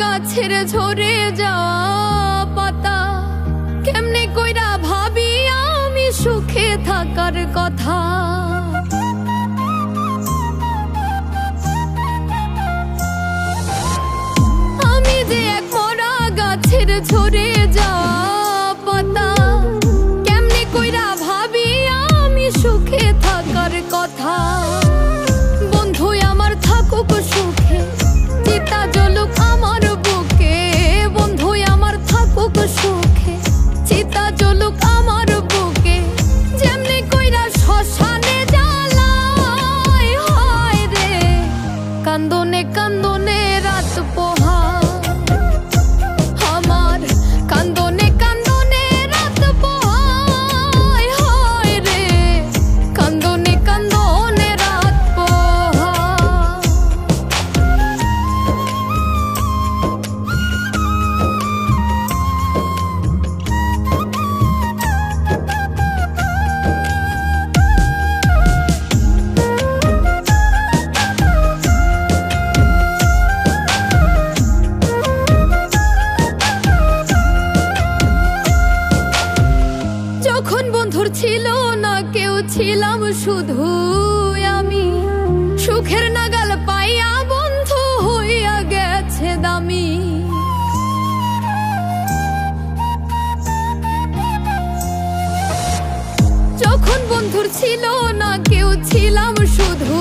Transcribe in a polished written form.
গাছের ঝরে যাওয়া পাতা, কেমনে কইরা ভাবি আমি সুখে থাকার কথা। আমি যে এক মরা গাছের ঝরে যাওয়া পাতা, কেমনে কইরা ভাবি আমি সুখে থাকার কথা। বন্ধু আমার থাকুক সুখে, চিতা জ্বলুক আমার বুকে। বন্ধু আমার থাকুক সুখে, চিতা জ্বলুক আমার বুকে। যেমনে কইরা শ্মশানে জ্বালায় হয় রে, কান্দনে কান্দনে রাত পোহায় আমার, কান্দনে কান্দনে রাত পোহায় হয় রে, কান্দনে কান্দনে রাত পোহায়। যখন বন্ধুর ছিল না কেউ, ছিলাম শুধু আমি। সুখের নাগাল পাইয়া বন্ধু হইয়া গেছে দামি। যখন বন্ধুর ছিল না কেউ, ছিলাম শুধু